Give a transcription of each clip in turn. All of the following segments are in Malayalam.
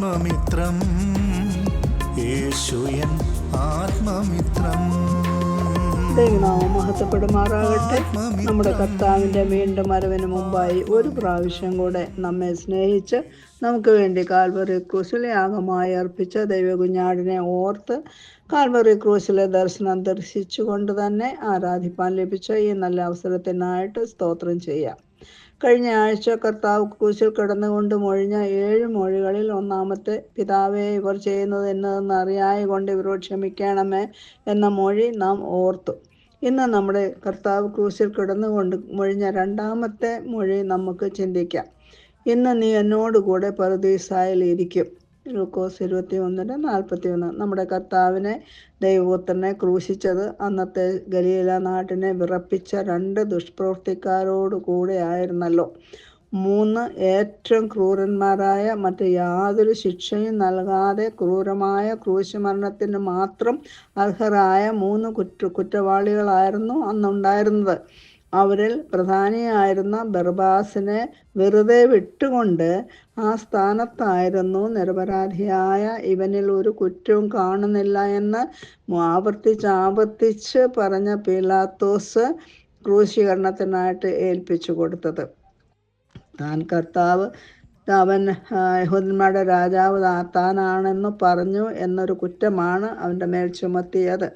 ആത്മമിത്രം, യേശുയൻ ആത്മമിത്രം. ദൈവനാമം മഹത്വപ്പെടുമാറാകട്ടെ. നമ്മുടെ കർത്താവിൻ്റെ വീണ്ടും വരവിന് മുമ്പായി ഒരു പ്രാവശ്യം കൂടെ നമ്മെ സ്നേഹിച്ച് നമുക്ക് വേണ്ടി കാൽവറി ക്രൂശിൽ യാഗമായി അർപ്പിച്ച ദൈവകുഞ്ഞാടിനെ ഓർത്ത് കാൽവറി ക്രൂശിലെ ദർശനം ദർശിച്ചുകൊണ്ട് തന്നെ ആരാധിപ്പാൻ ലഭിച്ച ഈ നല്ല അവസരത്തിനായിട്ട് സ്തോത്രം ചെയ്യാം. കഴിഞ്ഞ ആഴ്ച കർത്താവ് ക്രൂശിൽ കിടന്നുകൊണ്ട് മൊഴിഞ്ഞ 7 മൊഴികളിൽ ഒന്നാമത്തെ, പിതാവേ, ഇവർ ചെയ്യുന്നത് എന്നതെന്ന് അറിയായ കൊണ്ട് ഇവരോട് ക്ഷമിക്കണമേ എന്ന മൊഴി നാം ഓർത്തു. ഇന്ന് നമ്മുടെ കർത്താവ് ക്രൂശിൽ കിടന്നുകൊണ്ട് മൊഴിഞ്ഞ രണ്ടാമത്തെ മൊഴി നമുക്ക് ചിന്തിക്കാം. ഇന്ന് നീ എന്നോടുകൂടെ പറുദീസായിൽ ഇരിക്കും. ലൂക്കോസ് 21:41. നമ്മുടെ കർത്താവിനെ, ദൈവപുത്രനെ ക്രൂശിച്ചത് അന്നത്തെ ഗലീല നാട്ടിനെ വിറപ്പിച്ച 2 ദുഷ്പ്രവൃത്തിക്കാരോട് കൂടെ ആയിരുന്നല്ലോ. 3 ഏറ്റവും ക്രൂരന്മാരായ, മറ്റ് യാതൊരു ശിക്ഷയും നൽകാതെ ക്രൂരമായ ക്രൂശുമരണത്തിന് മാത്രം അർഹരായ 3 കുറ്റവാളികളായിരുന്നു അന്നുണ്ടായിരുന്നത്. അവരിൽ പ്രധാനിയായിരുന്ന ബർബാസിനെ വെറുതെ വിട്ടുകൊണ്ട് ആ സ്ഥാനത്തായിരുന്നു നിരപരാധിയായ ഇവനിൽ ഒരു കുറ്റവും കാണുന്നില്ല എന്ന് ആവർത്തിച്ച് പറഞ്ഞ പീലാത്തോസ് ക്രൂശീകരണത്തിനായിട്ട് ഏൽപ്പിച്ചു കൊടുത്തത്. താൻ കർത്താവ്, അവൻ യഹൂദന്മാരുടെ രാജാവ് താനാണെന്ന് പറഞ്ഞു എന്നൊരു കുറ്റമാണ് അവൻ്റെ മേൽ ചുമത്തിയത്.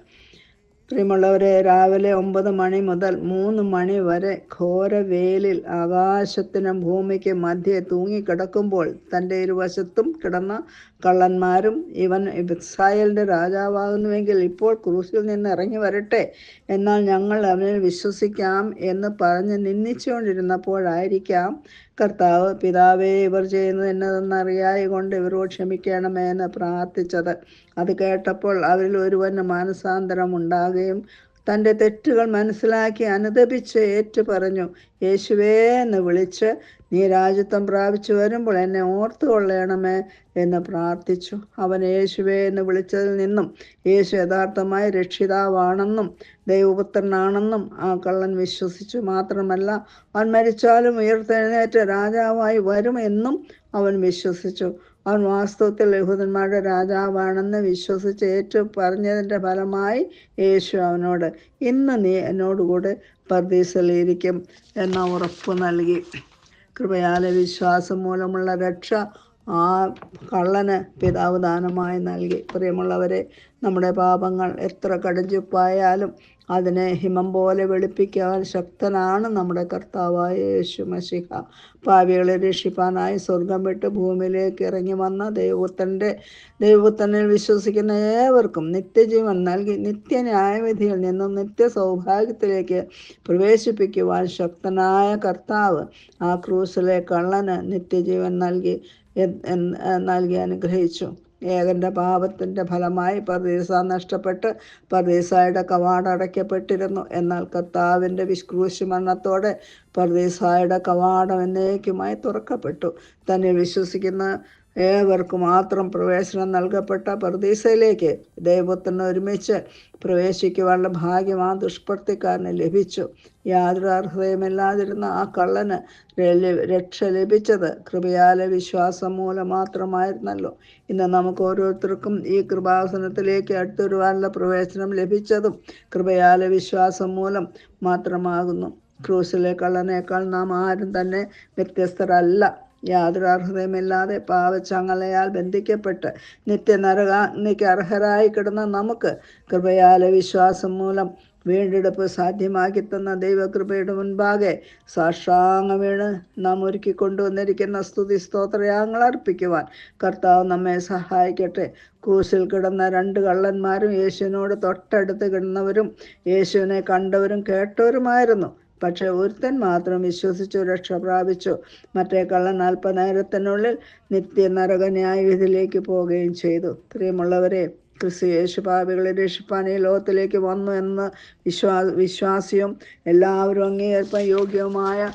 പ്രിയമുള്ളവരെ, രാവിലെ 9 മണി മുതൽ 3 മണി വരെ ഘോരവേലിൽ ആകാശത്തിനും ഭൂമിക്ക് മധ്യേ തൂങ്ങിക്കിടക്കുമ്പോൾ തൻ്റെ ഇരുവശത്തും കിടന്ന കള്ളന്മാരും, ഇവൻ ഇസ്രായേലിൻ്റെ രാജാവാകുന്നുവെങ്കിൽ ഇപ്പോൾ ക്രൂസിൽ നിന്ന് ഇറങ്ങി വരട്ടെ, എന്നാൽ ഞങ്ങൾ അവനിൽ വിശ്വസിക്കാം എന്ന് പറഞ്ഞ് നിന്ദിച്ചുകൊണ്ടിരുന്നപ്പോഴായിരിക്കാം കർത്താവ്, പിതാവേ, ഇവർ ചെയ്യുന്നത് എന്നതെന്ന് അറിയായ കൊണ്ട് ഇവരോട് ക്ഷമിക്കണമേ എന്ന് പ്രാർത്ഥിച്ചത്. അത് കേട്ടപ്പോൾ അവരിൽ ഒരുവന് മാനസാന്തരം ഉണ്ടാകുകയും തൻ്റെ തെറ്റുകൾ മനസ്സിലാക്കി അനുതപിച്ച് ഏറ്റു പറഞ്ഞു, യേശുവേ എന്ന് വിളിച്ച്, നീ രാജ്യത്വം പ്രാപിച്ചു വരുമ്പോൾ എന്നെ ഓർത്തു കൊള്ളണമേ എന്ന് പ്രാർത്ഥിച്ചു. അവൻ യേശുവേ എന്ന് വിളിച്ചതിൽ നിന്നും യേശു യഥാർത്ഥമായി രക്ഷിതാവാണെന്നും ദൈവപുത്രനാണെന്നും ആ കള്ളൻ വിശ്വസിച്ചു. മാത്രമല്ല, അവൻ മരിച്ചാലും ഉയർത്തെഴുന്നേറ്റ് രാജാവായി വരുമെന്നും അവൻ വിശ്വസിച്ചു. അവൻ വാസ്തവത്തിൽ യഹൂദന്മാരുടെ രാജാവാണെന്ന് വിശ്വസിച്ച് ഏറ്റു പറഞ്ഞതിൻ്റെ ഫലമായി യേശു അവനോട്, ഇന്ന് നീ എന്നോടുകൂടെ പർദീസയിലിരിക്കും എന്ന ഉറപ്പ് നൽകി. കൃപയാലെ വിശ്വാസം മൂലമുള്ള രക്ഷ ആ കള്ളന് പിതാവ് ദാനമായി നൽകി. പ്രിയമുള്ളവരെ, നമ്മുടെ പാപങ്ങൾ എത്ര കടുഞ്ചുപ്പായാലും അതിനെ ഹിമം പോലെ വെളുപ്പിക്കാൻ ശക്തനാണ് നമ്മുടെ കർത്താവായ യേശു മശിഹ. പാപികളെ രക്ഷിപ്പാനായി സ്വർഗം വിട്ട് ഭൂമിയിലേക്ക് ഇറങ്ങി വന്ന ദൈവപുത്രനിൽ വിശ്വസിക്കുന്ന ഏവർക്കും നിത്യജീവൻ നൽകി നിത്യന്യായവിധിയിൽ നിന്നും നിത്യസൗഭാഗ്യത്തിലേക്ക് പ്രവേശിപ്പിക്കുവാൻ ശക്തനായ കർത്താവ് ആ ക്രൂസിലെ കള്ളന് നിത്യജീവൻ നൽകി അനുഗ്രഹിച്ചു. ഏകന്റെ പാപത്തിൻ്റെ ഫലമായി പർദീസ നഷ്ടപ്പെട്ട് പർദീസായുടെ കവാടം അടയ്ക്കപ്പെട്ടിരുന്നു. എന്നാൽ കർത്താവിൻ്റെ ക്രൂശ് മരണത്തോടെ പർദീസായുടെ കവാടം എന്നേക്കുമായി തുറക്കപ്പെട്ടു. തന്നെ വിശ്വസിക്കുന്ന ഏവർക്കും മാത്രം പ്രവേശനം നൽകപ്പെട്ട പർദീസയിലേക്ക് ദൈവത്തിന് ഒരുമിച്ച് പ്രവേശിക്കുവാനുള്ള ഭാഗ്യം ആ ദുഷ്പ്രവൃത്തിക്കാരന് ലഭിച്ചു. യാതൊരു അർഹതയുമില്ലാതിരുന്ന ആ കള്ളന് രക്ഷ ലഭിച്ചത് കൃപയാലെ വിശ്വാസം മൂലം മാത്രമായിരുന്നല്ലോ. ഇന്ന് നമുക്ക് ഓരോരുത്തർക്കും ഈ കൃപാസനത്തിലേക്ക് അടുത്തുവരുവാനുള്ള പ്രവേശനം ലഭിച്ചതും കൃപയാലെ വിശ്വാസം മൂലം മാത്രമാകുന്നു. ക്രൂസിലെ കള്ളനേക്കാൾ നാം ആരും തന്നെ വ്യത്യസ്തരല്ല. യാതൊരു അർഹതയുമില്ലാതെ പാപച്ചങ്ങലയാൽ ബന്ധിക്കപ്പെട്ട് നിത്യനരകാഗ്നിക്ക് അർഹരായി കിടന്ന നമുക്ക് കൃപയാലെ വിശ്വാസം മൂലം വീണ്ടെടുപ്പ് സാധ്യമാക്കി തന്ന ദൈവകൃപയുടെ മുൻപാകെ സാഷ്ടാംഗം വീണ് നാം ഒരുക്കി കൊണ്ടുവന്നിരിക്കുന്ന സ്തുതി സ്തോത്രയാഗങ്ങൾ അർപ്പിക്കുവാൻ കർത്താവ് നമ്മെ സഹായിക്കട്ടെ. ക്രൂസിൽ കിടന്ന 2 കള്ളന്മാരും യേശുവിനോട് തൊട്ടടുത്ത് കിടന്നവരും യേശുവിനെ കണ്ടവരും കേട്ടവരുമായിരുന്നു. പക്ഷെ ഒരുത്തൻ മാത്രം വിശ്വസിച്ചു രക്ഷ പ്രാപിച്ചു. മറ്റേ കള്ളൻ അല്പനേരത്തിനുള്ളിൽ നിത്യനരക ന്യായവിധിയിലേക്ക് പോവുകയും ചെയ്തു. പ്രിയമുള്ളവരെ, ക്രിസ്തു യേശു പാപികളെ രക്ഷിപ്പാൻ ഈ ലോകത്തിലേക്ക് വന്നു എന്ന് വിശ്വാസിയും എല്ലാവരും അംഗീകരിപ്പാൻ യോഗ്യവുമായ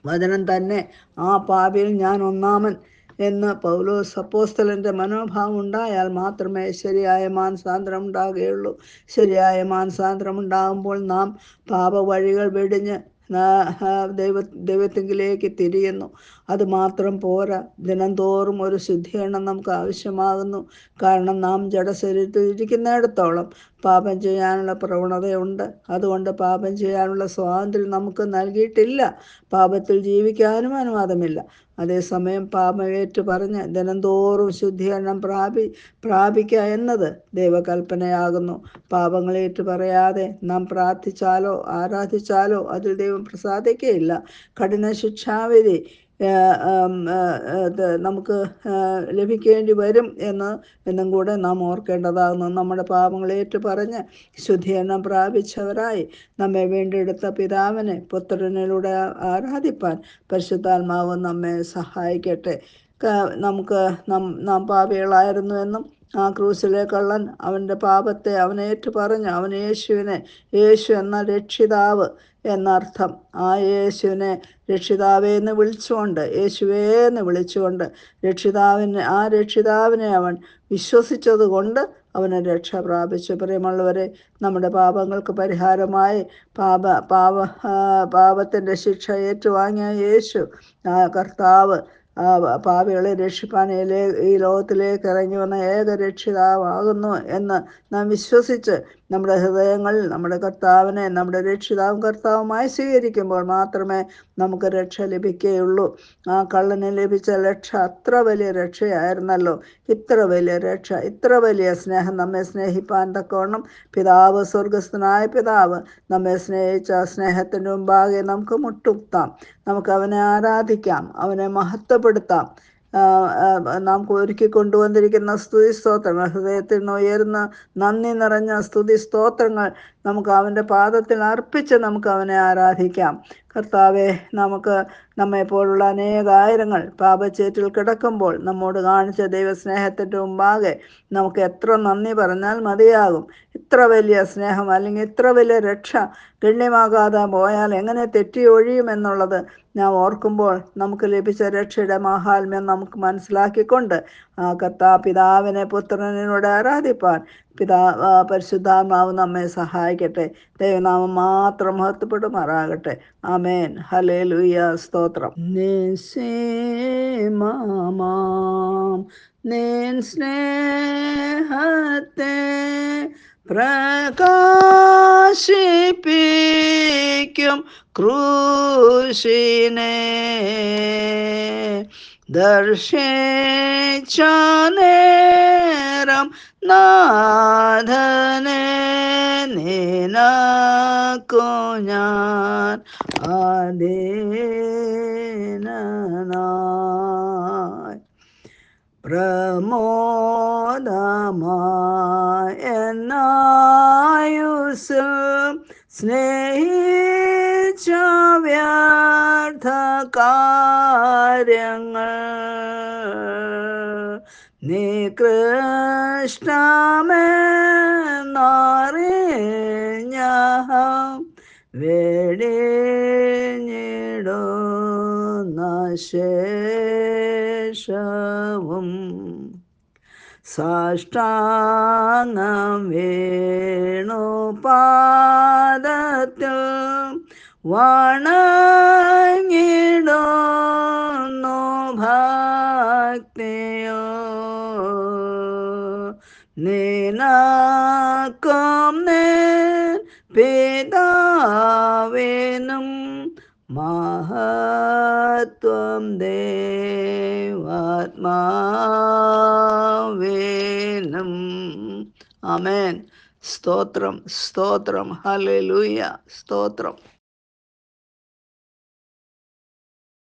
വചനം തന്നെ ആ പാപിയിൽ ഞാൻ ഒന്നാമൻ എന്ന് പൗലോസ് അപ്പോസ്തലൻ്റെ മനോഭാവം ഉണ്ടായാൽ മാത്രമേ ശരിയായ മാനസാന്തരം ഉണ്ടാകുകയുള്ളൂ. ശരിയായ മാനസാന്തരം ഉണ്ടാകുമ്പോൾ നാം പാപവഴികൾ വെടിഞ്ഞ് ദൈവത്തിങ്കിലേക്ക് തിരിയുന്നു. അതുമാത്രം പോരാ, ദിനംതോറും ഒരു ശുദ്ധീകരണം നമുക്ക് ആവശ്യമാകുന്നു. കാരണം നാം ജഡശരീരത്തിൽ ഇരിക്കുന്നിടത്തോളം പാപം ചെയ്യാനുള്ള പ്രവണതയുണ്ട്. അതുകൊണ്ട് പാപം ചെയ്യാനുള്ള സ്വാതന്ത്ര്യം നമുക്ക് നൽകിയിട്ടില്ല. പാപത്തിൽ ജീവിക്കാനും അനുവാദമില്ല. അതേസമയം പാപം ഏറ്റു പറഞ്ഞ് ദിനംതോറും ശുദ്ധീകരണം പ്രാപിക്കുക എന്നത് ദൈവകൽപ്പനയാകുന്നു. പാപങ്ങൾ ഏറ്റു പറയാതെ നാം പ്രാർത്ഥിച്ചാലോ ആരാധിച്ചാലോ അതിൽ ദൈവം പ്രസാദിക്കുകയില്ല. കഠിന ശിക്ഷാവിധി നമുക്ക് ലഭിക്കേണ്ടി വരും എന്നും കൂടെ നാം ഓർക്കേണ്ടതാകുന്നു. നമ്മുടെ പാപങ്ങളെ ഏറ്റു പറഞ്ഞ് ശുദ്ധീകരണം പ്രാപിച്ചവരായി നമ്മെ വീണ്ടെടുത്ത പിതാവിനെ പുത്രനിലൂടെ ആരാധിപ്പാൻ പരിശുദ്ധാത്മാവ് നമ്മെ സഹായിക്കട്ടെ. നാം പാപികളായിരുന്നു എന്നും ആ ക്രൂസിലെ കള്ളൻ അവൻ്റെ പാപത്തെ അവനേറ്റു പറഞ്ഞ് അവൻ യേശു എന്ന രക്ഷിതാവ് എന്നർത്ഥം, ആ യേശുവിനെ രക്ഷിതാവേ എന്ന് വിളിച്ചുകൊണ്ട്, യേശുവേ എന്ന് വിളിച്ചുകൊണ്ട് ആ രക്ഷിതാവിനെ അവൻ വിശ്വസിച്ചത് കൊണ്ട് അവന് രക്ഷ പ്രാപിച്ചു. പ്രിയമുള്ളവരെ, നമ്മുടെ പാപങ്ങൾക്ക് പരിഹാരമായി പാപത്തിൻ്റെ ശിക്ഷ ഏറ്റുവാങ്ങിയ യേശു കർത്താവ് പാപികളെ രക്ഷിപ്പാൻ ഈ ലോകത്തിലേക്ക് ഇറങ്ങി വന്ന ഏക രക്ഷിതാവാകുന്നു എന്ന് നാം വിശ്വസിച്ച് നമ്മുടെ ഹൃദയങ്ങളിൽ നമ്മുടെ കർത്താവിനെ നമ്മുടെ രക്ഷിതാവും കർത്താവുമായി സ്വീകരിക്കുമ്പോൾ മാത്രമേ നമുക്ക് രക്ഷ ലഭിക്കുകയുള്ളൂ. ആ കള്ളന് ലഭിച്ച രക്ഷ അത്ര വലിയ രക്ഷയായിരുന്നല്ലോ. ഇത്ര വലിയ രക്ഷ, ഇത്ര വലിയ സ്നേഹം, നമ്മെ സ്നേഹിപ്പാൻ തക്കവണ്ണം സ്വർഗസ്ഥനായ പിതാവ് നമ്മെ സ്നേഹിച്ച സ്നേഹത്തിൻ്റെ മുമ്പാകെ നമുക്ക് മുട്ടുകുത്താം. നമുക്ക് അവനെ ആരാധിക്കാം, അവനെ മഹത്വപ്പെടുത്താം. നാം ഒരുക്കി കൊണ്ടുവന്നിരിക്കുന്ന സ്തുതി സ്തോത്രങ്ങൾ, ഹൃദയത്തിൽ നിന്ന് ഉയരുന്ന നന്ദി നിറഞ്ഞ സ്തുതി സ്തോത്രങ്ങൾ നമുക്ക് അവൻ്റെ പാദത്തിൽ അർപ്പിച്ച് നമുക്ക് അവനെ ആരാധിക്കാം. കർത്താവെ, നമ്മെപ്പോലുള്ള അനേകായിരങ്ങൾ പാപച്ചേറ്റിൽ കിടക്കുമ്പോൾ നമ്മോട് കാണിച്ച ദൈവസ്നേഹത്തിൻ്റെ മുമ്പാകെ നമുക്ക് എത്ര നന്ദി പറഞ്ഞാൽ മതിയാകും. ഇത്ര വലിയ സ്നേഹം അല്ലെങ്കിൽ ഇത്ര വലിയ രക്ഷ ഗണ്യമാകാതെ പോയാൽ എങ്ങനെ തെറ്റി ഒഴിയുമെന്നുള്ളത് ഞാൻ ഓർക്കുമ്പോൾ നമുക്ക് ലഭിച്ച രക്ഷയുടെ മാഹാത്മ്യം നമുക്ക് മനസ്സിലാക്കിക്കൊണ്ട് പിതാവിനെ പുത്രനോട് ആരാധിപ്പാൻ പരിശുദ്ധാത്മാവ് നമ്മെ സഹായിക്കട്ടെ. ദൈവനാമം മാത്രം മഹത്വപ്പെടുമാറാകട്ടെ. ആമേൻ. ഹല്ലേലൂയ. സ്തോത്രം. നിൻ സ്നേഹത്തെ പ്രകാശിപ്പിക്കും ക്രൂശിനെ ദർശിച്ച നേരം നാഥനെ നിനക്കു ഞാൻ അധീനനായി പ്രമോദമായ എന്നായുസ്സിൽ സ്നേഹിച്ച വ്യർത്ഥ കാര്യങ്ങൾ നികൃഷ്ടമെന്നറിഞ്ഞ വെടിഞ്ഞിടുന്ന ശേഷവും സാഷ്ടാംഗം വീണു പാദത്തിൽ വണങ്ങിടുന്നു ഭക്തിയോ നിനക്കും നിൻ പിതാവിനും മഹത്വം ദേവാത്മാവിനും. ആമേൻ. സ്തോത്രം, സ്തോത്രം. ഹല്ലേലൂയ. സ്തോത്രം.